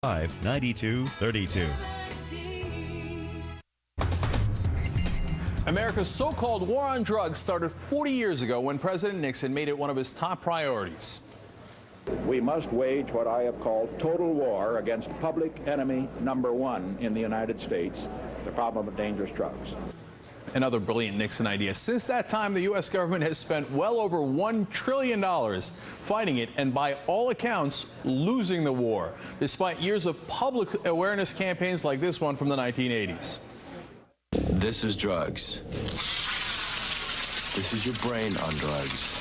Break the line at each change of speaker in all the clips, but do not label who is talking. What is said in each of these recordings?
9232.
America's so-called war on drugs started 40 years ago when President Nixon made it one of his top priorities.
We must wage what I have called total war against public enemy number one in the United States, the problem of dangerous drugs.
Another brilliant Nixon idea. Since that time, the U.S. government has spent well over $1 trillion fighting it and, by all accounts, losing the war, despite years of public awareness campaigns like this one from the 1980s.
This is drugs. This is your brain on drugs.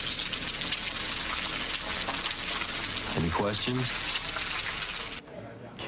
Any questions?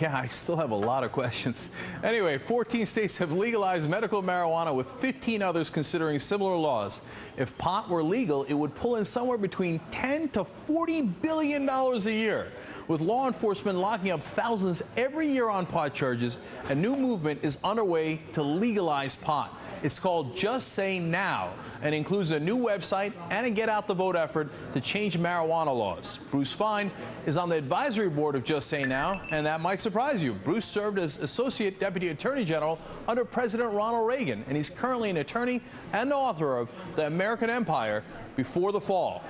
Yeah, I still have a lot of questions. Anyway, 14 states have legalized medical marijuana, with 15 others considering similar laws. If pot were legal, it would pull in somewhere between $10 to $40 billion a year. With law enforcement locking up thousands every year on pot charges, a new movement is underway to legalize pot. It's called Just Say Now and includes a new website and a get out the vote effort to change marijuana laws. Bruce Fein is on the advisory board of Just Say Now, and that might surprise you. Bruce served as Associate Deputy Attorney General under President Ronald Reagan, and he's currently an attorney and author of The American Empire Before the Fall.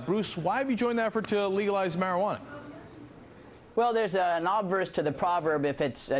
Bruce, why have you joined the effort to legalize marijuana?
Well, there's an obverse to the proverb: if it's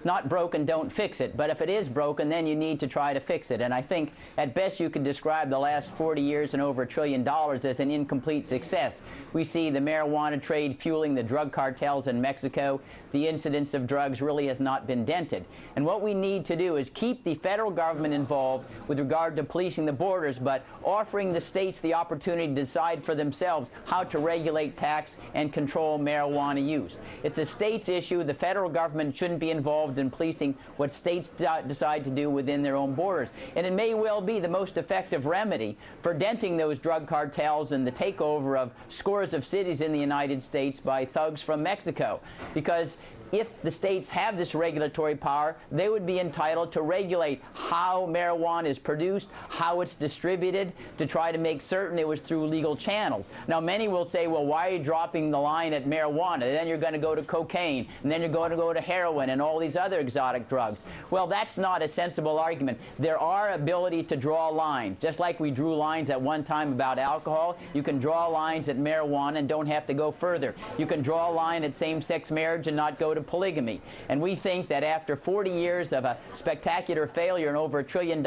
not broken, don't fix it. But if it is broken, then you need to try to fix it. And I think at best you could describe the last 40 years and over $1 trillion as an incomplete success. We see the marijuana trade fueling the drug cartels in Mexico. The incidence of drugs really has not been dented. And what we need to do is keep the federal government involved with regard to policing the borders, but offering the states the opportunity to decide for themselves how to regulate, tax, and control marijuana use. It's a state's issue. The federal government shouldn't be involved in policing what states decide to do within their own borders. And it may well be the most effective remedy for denting those drug cartels and the takeover of scores of cities in the United States by thugs from Mexico. Because if the states have this regulatory power, they would be entitled to regulate how marijuana is produced, how it's distributed, to try to make certain it was through legal channels. Now, many will say, well, why are you dropping the line at marijuana? Then you're going to go to cocaine, and then you're going to go to heroin and all these other exotic drugs. Well, that's not a sensible argument. There are ability to draw lines. Just like we drew lines at one time about alcohol, you can draw lines at marijuana and don't have to go further. You can draw a line at same-sex marriage and not go to polygamy. And we think that after 40 years of a spectacular failure and over $1 trillion,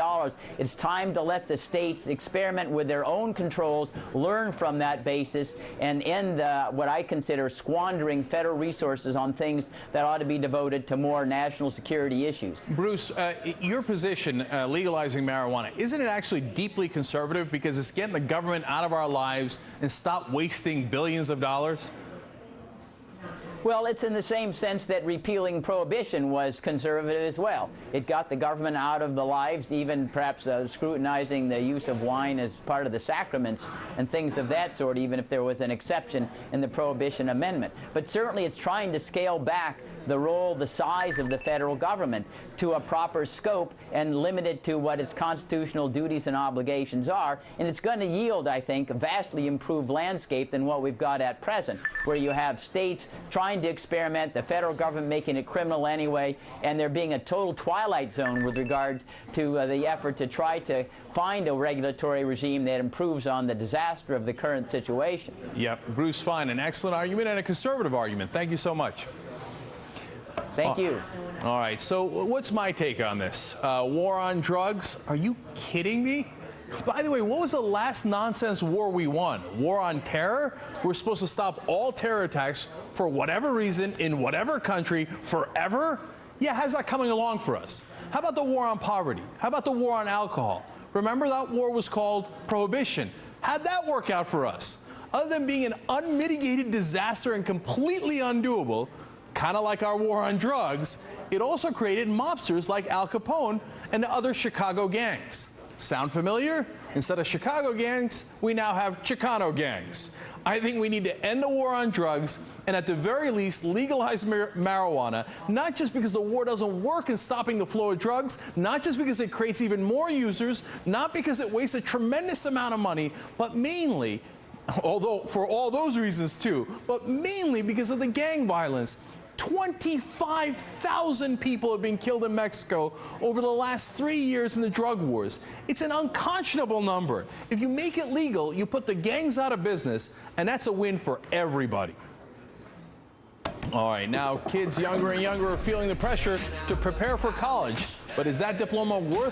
it's time to let the states experiment with their own controls, learn from that basis, and end what I consider squandering federal resources on things that ought to be devoted to more national security issues.
Bruce, your position, legalizing marijuana, isn't it actually deeply conservative because it's getting the government out of our lives and stop wasting billions of dollars?
Well, it's in the same sense that repealing prohibition was conservative as well. It got the government out of the lives, even perhaps scrutinizing the use of wine as part of the sacraments and things of that sort, even if there was an exception in the Prohibition Amendment. But certainly it's trying to scale back the role, the size of the federal government to a proper scope and limit it to what its constitutional duties and obligations are. And it's going to yield, I think, a vastly improved landscape than what we've got at present, where you have states trying to experiment, the federal government making it criminal anyway, and there being a total twilight zone with regard to the effort to try to find a regulatory regime that improves on the disaster of the current situation.
Yep. Bruce Fein, an excellent argument and a conservative argument. Thank you so much.
Thank you.
All right, so what's my take on this? War on drugs? Are you kidding me? By the way, what was the last nonsense war we won? War on terror? We're supposed to stop all terror attacks for whatever reason in whatever country forever? Yeah, how's that coming along for us? How about the war on poverty? How about the war on alcohol? Remember that war was called Prohibition. How'd that work out for us? Other than being an unmitigated disaster and completely undoable, kind of like our war on drugs, it also created mobsters like Al Capone and the other Chicago gangs. Sound familiar? Instead of Chicago gangs, we now have Chicano gangs. I think we need to end the war on drugs and at the very least legalize marijuana, not just because the war doesn't work in stopping the flow of drugs, not just because it creates even more users, not because it wastes a tremendous amount of money, but mainly, although for all those reasons too, but mainly because of the gang violence. 25,000 people have been killed in Mexico over the last 3 years in the drug wars. It's an unconscionable number. If you make it legal, you put the gangs out of business, and that's a win for everybody. All right, now kids younger and younger are feeling the pressure to prepare for college. But is that diploma worth